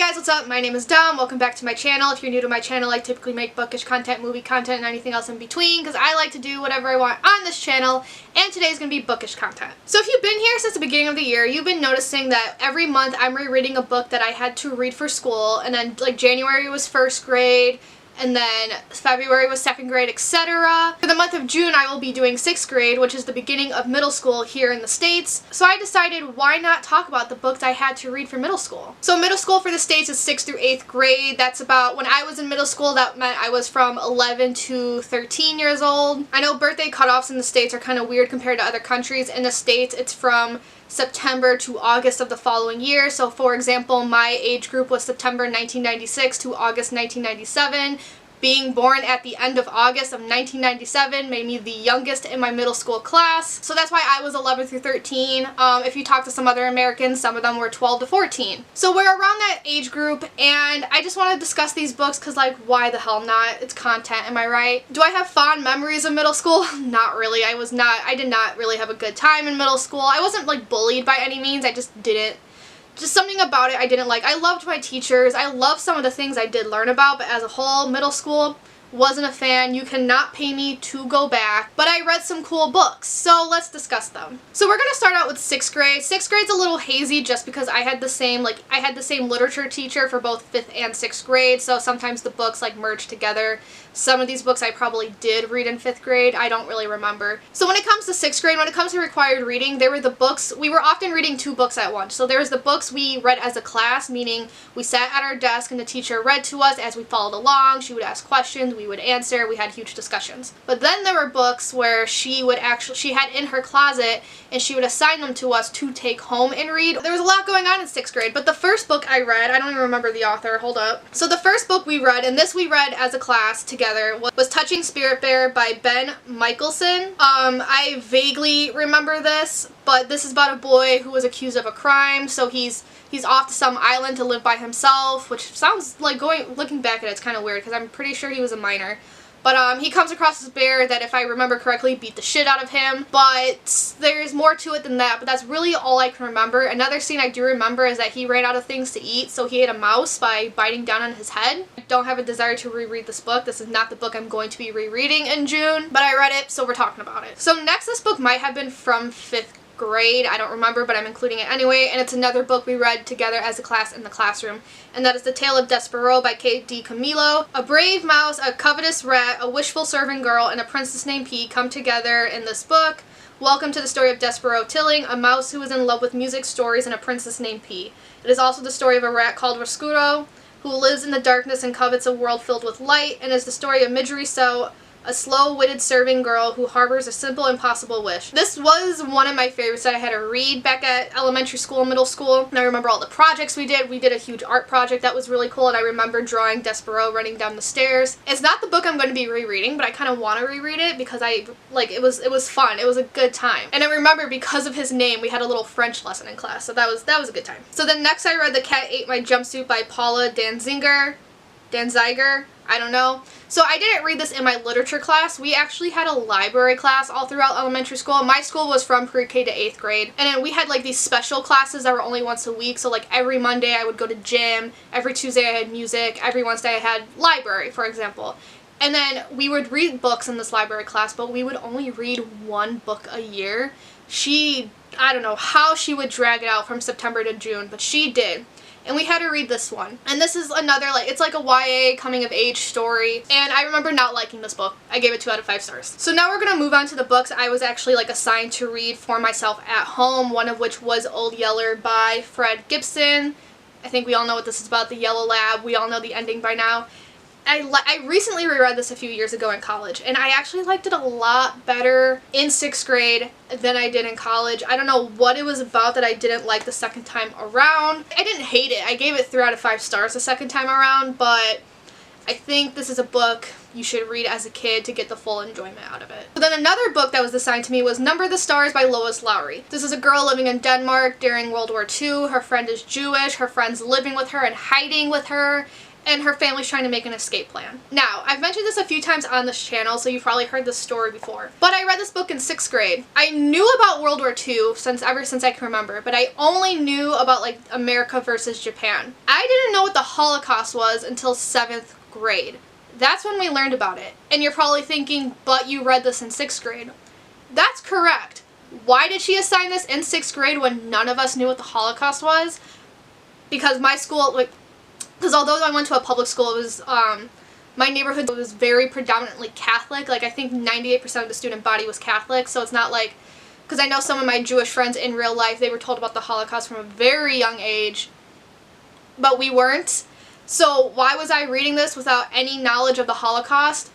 guys, what's up? My name is Dom. Welcome back to my channel. If you're new to my channel, I typically make bookish content, movie content, and anything else in between because I like to do whatever I want on this channel, and today is going to be bookish content. So if you've been here since the beginning of the year, you've been noticing that every month I'm rereading a book that I had to read for school, and then like January was first grade, and then February was second grade, etc. For the month of June, I will be doing sixth grade, which is the beginning of middle school here in the States. So I decided, why not talk about the books I had to read for middle school? So middle school for the States is 6th through 8th grade. That's about, when I was in middle school, that meant I was from 11 to 13 years old. I know birthday cutoffs in the States are kind of weird compared to other countries. In the States, it's from September to August of the following year. So for example, my age group was September 1996 to August 1997. Being born at the end of August of 1997 made me the youngest in my middle school class. So that's why I was 11 through 13. If you talk to some other Americans, some of them were 12 to 14. So we're around that age group, and I just want to discuss these books because, like, why the hell not? It's content, am I right? Do I have fond memories of middle school? Not really. I did not really have a good time in middle school. I wasn't, like, bullied by any means. I just didn't. Just something about it I didn't like. I loved my teachers. I loved some of the things I did learn about, but as a whole, middle school, wasn't a fan. You cannot pay me to go back, but I read some cool books, so let's discuss them. So we're gonna start out with 6th grade. 6th grade's a little hazy just because I had the same literature teacher for both 5th and 6th grade, so sometimes the books like merge together. Some of these books I probably did read in 5th grade. I don't really remember. So when it comes to 6th grade, when it comes to required reading, there were the books, we were often reading 2 books at once. So there was the books we read as a class, meaning we sat at our desk and the teacher read to us as we followed along. She would ask questions, we would answer, we had huge discussions. But then there were books where she had in her closet and she would assign them to us to take home and read. There was a lot going on in 6th grade, but the first book I read, I don't even remember the author, hold up. So the first book we read, and this we read as a class together, was Touching Spirit Bear by Ben Michelson. I vaguely remember this, but this is about a boy who was accused of a crime, so he's off to some island to live by himself, which sounds like, looking back at it, it's kind of weird because I'm pretty sure he was a minor. But he comes across this bear that, if I remember correctly, beat the shit out of him. But there's more to it than that, but that's really all I can remember. Another scene I do remember is that he ran out of things to eat, so he ate a mouse by biting down on his head. I don't have a desire to reread this book. This is not the book I'm going to be rereading in June, but I read it, so we're talking about it. So next, this book might have been from 5th grade, I don't remember, but I'm including it anyway, and it's another book we read together as a class in the classroom, and that is The Tale of Despereaux by Kate D. Camillo. A brave mouse, a covetous rat, a wishful serving girl, and a princess named P come together in this book. Welcome to the story of Despereaux Tilling, a mouse who is in love with music, stories, and a princess named P. It is also the story of a rat called Roscuro, who lives in the darkness and covets a world filled with light, and is the story of Midge Rousseau, a slow-witted serving girl who harbors a simple, impossible wish. This was one of my favorites that I had to read back at elementary school and middle school, and I remember all the projects we did. We did a huge art project that was really cool, and I remember drawing Despereaux running down the stairs. It's not the book I'm going to be rereading, but I kind of want to reread it because it was fun. It was a good time. And I remember, because of his name, we had a little French lesson in class, so that was a good time. So then next I read The Cat Ate My Jumpsuit by Paula Danziger, I don't know. So I didn't read this in my literature class. We actually had a library class all throughout elementary school. My school was from pre-K to 8th grade. And then we had like these special classes that were only once a week. So like every Monday I would go to gym. Every Tuesday I had music. Every Wednesday I had library, for example. And then we would read books in this library class, but we would only read one book a year. I don't know how she would drag it out from September to June, but she did. And we had to read this one. And this is another, it's like a YA coming of age story. And I remember not liking this book. I gave it 2 out of 5 stars. So now we're gonna move on to the books I was actually assigned to read for myself at home, one of which was Old Yeller by Fred Gibson. I think we all know what this is about, the Yellow Lab. We all know the ending by now. I recently reread this a few years ago in college, and I actually liked it a lot better in 6th grade than I did in college. I don't know what it was about that I didn't like the second time around. I didn't hate it. I gave it 3 out of 5 stars the second time around, but I think this is a book you should read as a kid to get the full enjoyment out of it. So then another book that was assigned to me was Number the Stars by Lois Lowry. This is a girl living in Denmark during World War II. Her friend is Jewish. Her friend's living with her and hiding with her. and her family's trying to make an escape plan. Now, I've mentioned this a few times on this channel, so you've probably heard this story before, but I read this book in 6th grade. I knew about World War II ever since I can remember, but I only knew about like America versus Japan. I didn't know what the Holocaust was until 7th grade. That's when we learned about it. And you're probably thinking, but you read this in 6th grade. That's correct. Why did she assign this in 6th grade when none of us knew what the Holocaust was? Because my school, because although I went to a public school, it was, my neighborhood was very predominantly Catholic. Like, I think 98% of the student body was Catholic, so it's not like, because I know some of my Jewish friends in real life, they were told about the Holocaust from a very young age, but we weren't. So why was I reading this without any knowledge of the Holocaust?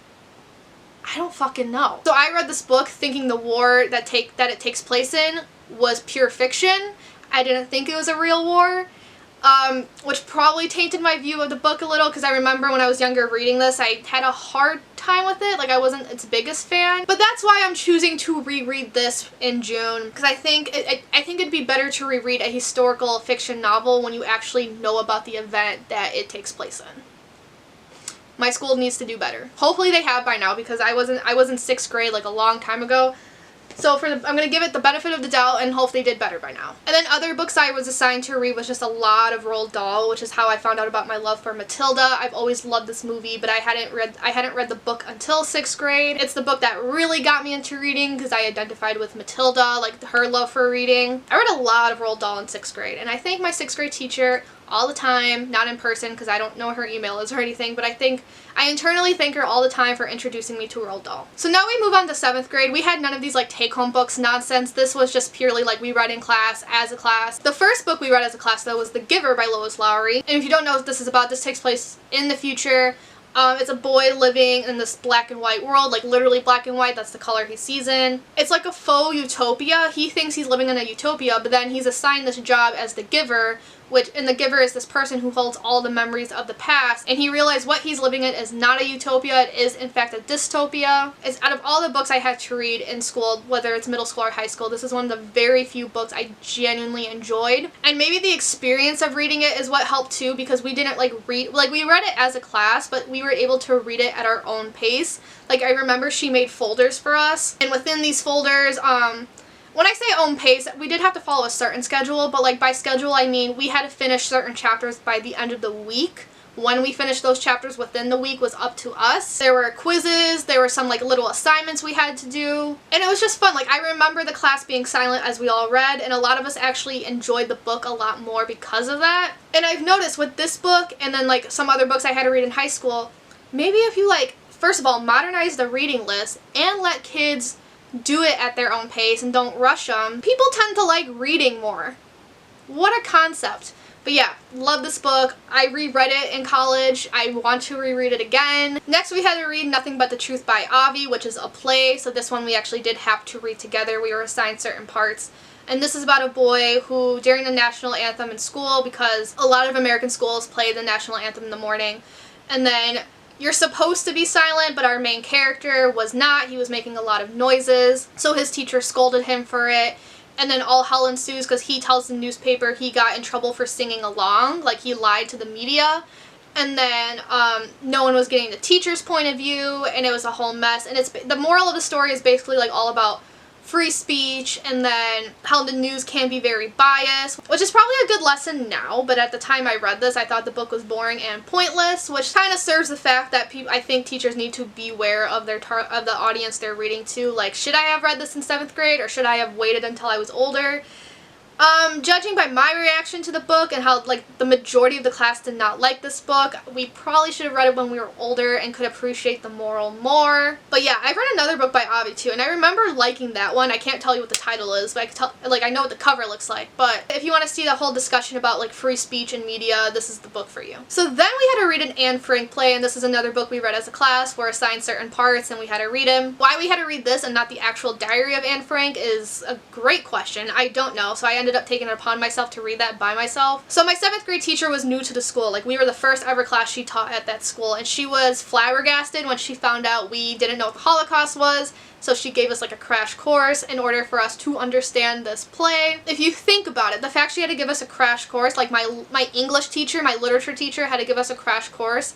I don't fucking know. So I read this book thinking the war that it takes place in was pure fiction. I didn't think it was a real war. Which probably tainted my view of the book a little, because I remember when I was younger reading this, I had a hard time with it. Like, I wasn't its biggest fan. But that's why I'm choosing to reread this in June, because I think it'd be better to reread a historical fiction novel when you actually know about the event that it takes place in. My school needs to do better. Hopefully they have by now, because I was in 6th grade like a long time ago. So I'm going to give it the benefit of the doubt and hope they did better by now. And then other books I was assigned to read was just a lot of Roald Dahl, which is how I found out about my love for Matilda. I've always loved this movie, but I hadn't read the book until 6th grade. It's the book that really got me into reading because I identified with Matilda, like her love for reading. I read a lot of Roald Dahl in 6th grade, and I thank my 6th grade teacher all the time, not in person because I don't know her email is or anything, but I internally thank her all the time for introducing me to Roald Dahl. So now we move on to 7th grade. We had none of these like take-home books nonsense. This was just purely like we read in class as a class. The first book we read as a class though was The Giver by Lois Lowry. And if you don't know what this is about, this takes place in the future. It's a boy living in this black and white world, like literally black and white, that's the color he sees in. It's like a faux utopia. He thinks he's living in a utopia, but then he's assigned this job as the giver, and the giver is this person who holds all the memories of the past, and he realized what he's living in is not a utopia, it is in fact a dystopia. It's out of all the books I had to read in school, whether it's middle school or high school, this is one of the very few books I genuinely enjoyed. And maybe the experience of reading it is what helped too, because we didn't we read it as a class, but we were able to read it at our own pace. Like, I remember she made folders for us, and within these folders, when I say own pace, we did have to follow a certain schedule, but like by schedule I mean we had to finish certain chapters by the end of the week. When we finished those chapters within the week was up to us. There were quizzes, there were some like little assignments we had to do, and it was just fun. Like, I remember the class being silent as we all read, and a lot of us actually enjoyed the book a lot more because of that. And I've noticed with this book and then like some other books I had to read in high school, maybe if you like, first of all, modernize the reading list and let kids do it at their own pace and don't rush them, people tend to like reading more. What a concept. But yeah, love this book. I reread it in college. I want to reread it again. Next we had to read Nothing But the Truth by Avi, which is a play. So this one we actually did have to read together. We were assigned certain parts. And this is about a boy who, during the national anthem in school, because a lot of American schools play the national anthem in the morning, and then you're supposed to be silent, but our main character was not. He was making a lot of noises, so his teacher scolded him for it, and then all hell ensues because he tells the newspaper he got in trouble for singing along, like he lied to the media, and then no one was getting the teacher's point of view, and it was a whole mess. And the moral of the story is basically like all about free speech, and then how the news can be very biased, which is probably a good lesson now, but at the time I read this I thought the book was boring and pointless, which kind of serves the fact that I think teachers need to beware of the audience they're reading to. Like, should I have read this in 7th grade or should I have waited until I was older? Judging by my reaction to the book and how like the majority of the class did not like this book, we probably should have read it when we were older and could appreciate the moral more. But yeah, I've read another book by Avi too, and I remember liking that one. I can't tell you what the title is, but I can tell, like, I know what the cover looks like. But if you want to see the whole discussion about like free speech and media, this is the book for you. So then we had to read an Anne Frank play, and this is another book we read as a class. We're assigned certain parts and we had to read them. Why we had to read this and not the actual Diary of Anne Frank is a great question. I don't know, so I ended ended up taking it upon myself to read that by myself. So my 7th grade teacher was new to the school. Like, we were the first ever class she taught at that school, and she was flabbergasted when she found out we didn't know what the Holocaust was. So she gave us like a crash course in order for us to understand this play. If you think about it, the fact she had to give us a crash course, like my English teacher, my literature teacher had to give us a crash course,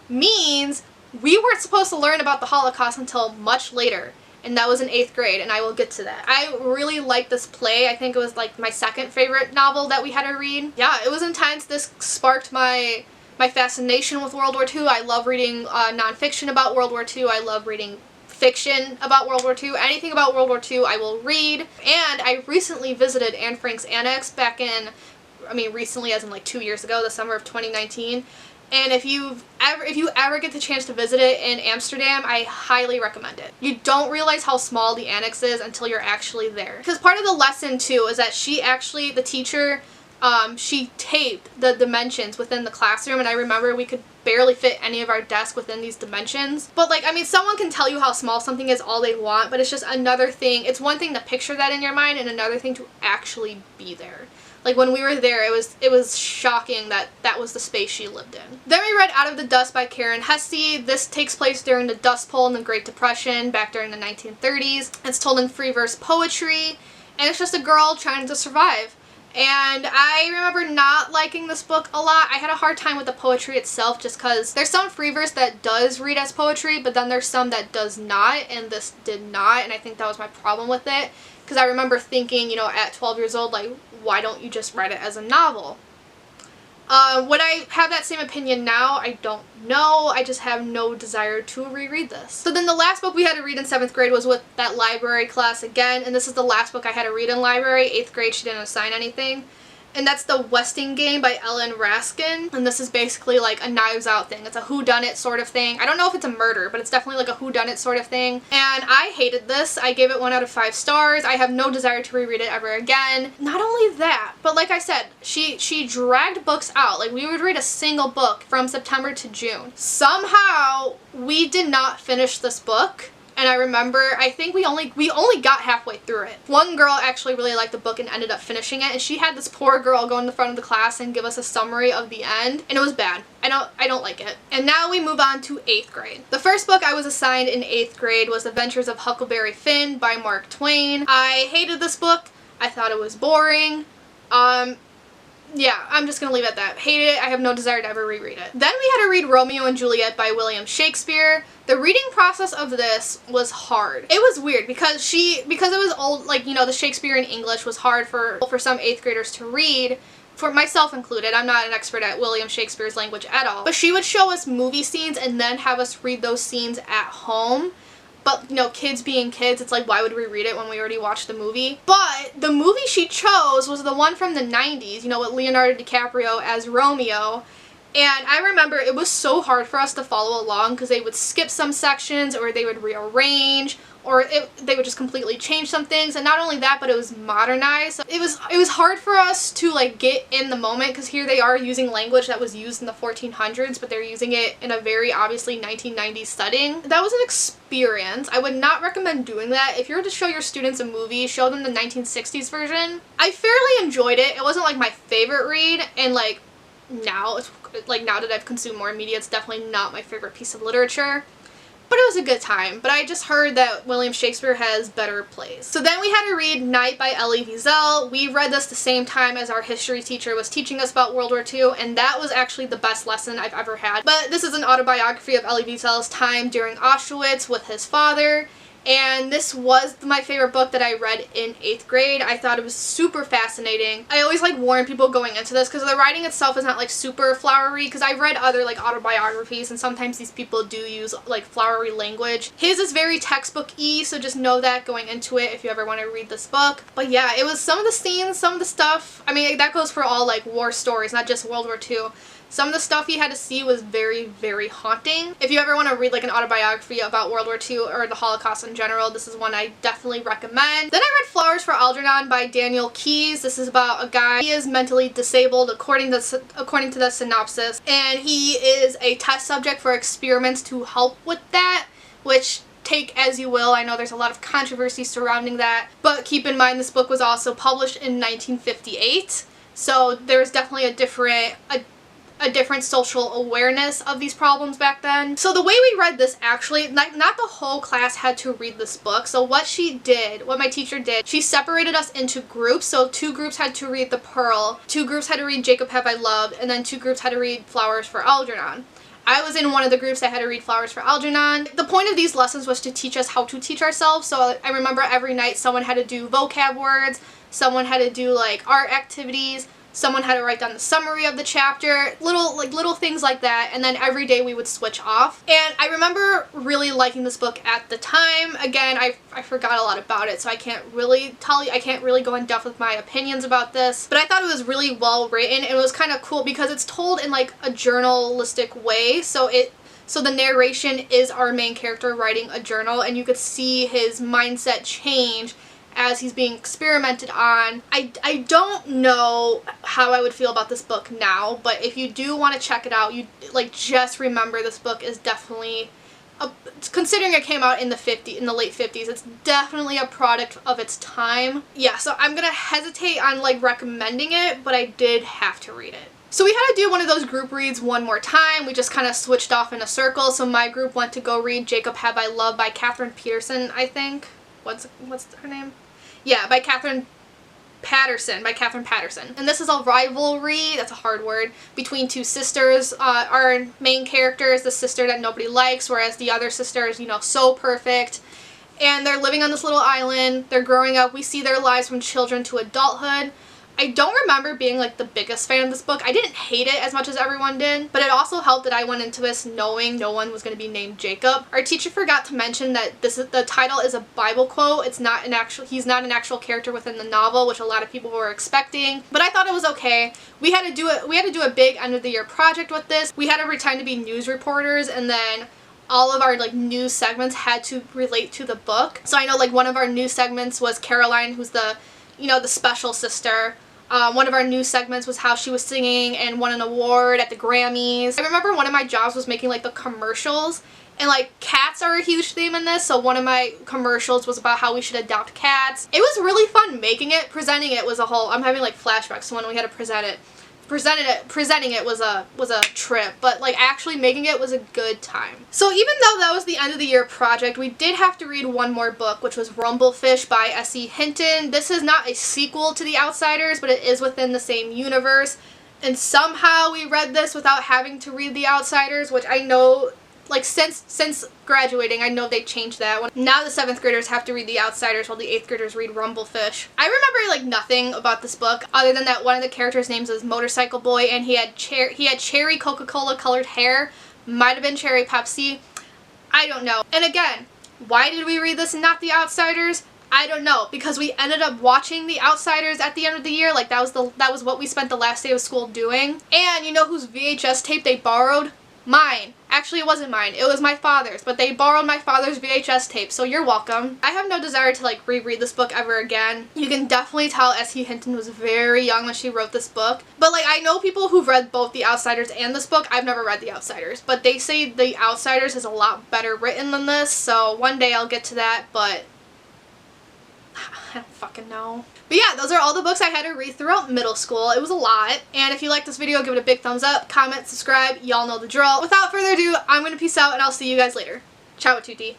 means we weren't supposed to learn about the Holocaust until much later. And that was in 8th grade, and I will get to that. I really liked this play. I think it was like my 2nd favorite novel that we had to read. Yeah, it was intense. This sparked my fascination with World War II. I love reading nonfiction about World War II. I love reading fiction about World War II. Anything about World War II I will read. And I recently visited Anne Frank's Annex back in, recently as in like 2 years ago, the summer of 2019. And if you ever get the chance to visit it in Amsterdam, I highly recommend it. You don't realize how small the annex is until you're actually there. Because part of the lesson too is that the teacher, she taped the dimensions within the classroom, and I remember we could barely fit any of our desks within these dimensions. But like, someone can tell you how small something is all they want, but it's just another thing. It's one thing to picture that in your mind and another thing to actually be there. Like, when we were there, it was shocking that that was the space she lived in. Then we read Out of the Dust by Karen Hesse. This takes place during the Dust Bowl in the Great Depression back during the 1930s. It's told in free verse poetry, and it's just a girl trying to survive. And I remember not liking this book a lot. I had a hard time with the poetry itself just because there's some free verse that does read as poetry, but then there's some that does not, and this did not, and I think that was my problem with it. Because I remember thinking, at 12 years old, like, why don't you just write it as a novel? Would I have that same opinion now? I don't know. I just have no desire to reread this. So then the last book we had to read in 7th grade was with that library class again, and this is the last book I had to read in library. 8th grade, she didn't assign anything. And that's The Westing Game by Ellen Raskin. And this is basically like a Knives Out thing. It's a whodunit sort of thing. I don't know if it's a murder, but it's definitely like a whodunit sort of thing. And I hated this. I gave it 1 out of 5 stars. I have no desire to reread it ever again. Not only that, but like I said, she dragged books out. Like, we would read a single book from September to June. Somehow, we did not finish this book. And I remember, I think we only got halfway through it. One girl actually really liked the book and ended up finishing it, and she had this poor girl go in the front of the class and give us a summary of the end, and it was bad. I don't like it. And now we move on to 8th grade. The first book I was assigned in 8th grade was Adventures of Huckleberry Finn by Mark Twain. I hated this book. I thought it was boring. Yeah, I'm just gonna leave it at that. Hated it. I have no desire to ever reread it. Then we had to read Romeo and Juliet by William Shakespeare. The reading process of this was hard. It was weird because it was old, like, the Shakespeare in English was hard for some 8th graders to read. For myself included. I'm not an expert at William Shakespeare's language at all. But she would show us movie scenes and then have us read those scenes at home. But, kids being kids, it's like, why would we read it when we already watched the movie? But the movie she chose was the one from the 90s, with Leonardo DiCaprio as Romeo. And I remember it was so hard for us to follow along because they would skip some sections, or they would rearrange, or they would just completely change some things. And not only that, but it was modernized. So it was hard for us to like get in the moment because here they are using language that was used in the 1400s, but they're using it in a very obviously 1990s setting. That was an experience. I would not recommend doing that. If you were to show your students a movie, show them the 1960s version. I fairly enjoyed it. It wasn't like my favorite read, and like now that I've consumed more media, it's definitely not my favorite piece of literature. But it was a good time. But I just heard that William Shakespeare has better plays. So then we had to read Night by Elie Wiesel. We read this the same time as our history teacher was teaching us about World War II, and that was actually the best lesson I've ever had. But this is an autobiography of Elie Wiesel's time during Auschwitz with his father. And this was my favorite book that I read in 8th grade. I thought it was super fascinating. I always like warn people going into this because the writing itself is not like super flowery, because I've read other like autobiographies and sometimes these people do use like flowery language. His is very textbook-y, so just know that going into it if you ever want to read this book. But yeah, it was some of the scenes, some of the stuff. I mean, that goes for all like war stories, not just World War II. Some of the stuff you had to see was very, very haunting. If you ever want to read like an autobiography about World War II or the Holocaust in general, this is one I definitely recommend. Then I read Flowers for Algernon by Daniel Keyes. This is about a guy. He is mentally disabled according to the synopsis, and he is a test subject for experiments to help with that, which take as you will. I know there's a lot of controversy surrounding that, but keep in mind this book was also published in 1958, so there's definitely a different social awareness of these problems back then. So the way we read this, actually, not the whole class had to read this book. So what my teacher did, she separated us into groups. So 2 groups had to read The Pearl, 2 groups had to read Jacob Have I Loved, and then 2 groups had to read Flowers for Algernon. I was in one of the groups that had to read Flowers for Algernon. The point of these lessons was to teach us how to teach ourselves. So I remember every night someone had to do vocab words, someone had to do like art activities, someone had to write down the summary of the chapter, little things like that, and then every day we would switch off. And I remember really liking this book at the time. Again, I forgot a lot about it, so I can't really tell you, I can't really go in depth with my opinions about this, but I thought it was really well written, and it was kind of cool because it's told in like a journalistic way, so the narration is our main character writing a journal, and you could see his mindset change as he's being experimented on. I don't know how I would feel about this book now, but if you do want to check it out, you just remember this book is definitely considering it came out in the late 50s, it's definitely a product of its time. Yeah, so I'm gonna hesitate on recommending it, but I did have to read it. So we had to do one of those group reads one more time. We just kind of switched off in a circle. So my group went to go read Jacob Have I Loved by Catherine Peterson, I think. What's her name? Yeah, by Catherine Patterson. And this is a rivalry, that's a hard word, between 2 sisters. Our main character is the sister that nobody likes, whereas the other sister is, so perfect. And they're living on this little island. They're growing up. We see their lives from children to adulthood. I don't remember being the biggest fan of this book. I didn't hate it as much as everyone did, but it also helped that I went into this knowing no one was going to be named Jacob. Our teacher forgot to mention that the title is a Bible quote. He's not an actual character within the novel, which a lot of people were expecting, but I thought it was okay. We had to do a big end of the year project with this. We had to pretend to be news reporters, and then all of our news segments had to relate to the book. So I know one of our news segments was Caroline, who's the special sister. One of our news segments was how she was singing and won an award at the Grammys. I remember one of my jobs was making the commercials, and cats are a huge theme in this, so one of my commercials was about how we should adopt cats. It was really fun making it. Presenting it was a whole, I'm having flashbacks to when we had to present it. Presenting it was a trip, but actually making it was a good time. So even though that was the end of the year project, we did have to read one more book, which was Rumblefish by S.E. Hinton. This is not a sequel to The Outsiders, but it is within the same universe, and somehow we read this without having to read The Outsiders, which I know since graduating, I know they changed that one. Now the 7th graders have to read The Outsiders while the 8th graders read Rumblefish. I remember nothing about this book other than that one of the characters' names was Motorcycle Boy, and he had cherry Coca-Cola colored hair. Might have been cherry Pepsi. I don't know. And again, why did we read this and not The Outsiders? I don't know, because we ended up watching The Outsiders at the end of the year. That was what we spent the last day of school doing. And you know whose VHS tape they borrowed? Mine. Actually, it wasn't mine. It was my father's, but they borrowed my father's VHS tape, so you're welcome. I have no desire to reread this book ever again. You can definitely tell S.E. Hinton was very young when she wrote this book. But I know people who've read both The Outsiders and this book. I've never read The Outsiders, but they say The Outsiders is a lot better written than this, so one day I'll get to that, but I don't fucking know. But yeah, those are all the books I had to read throughout middle school. It was a lot. And if you liked this video, give it a big thumbs up, comment, subscribe. Y'all know the drill. Without further ado, I'm going to peace out and I'll see you guys later. Ciao a tutti.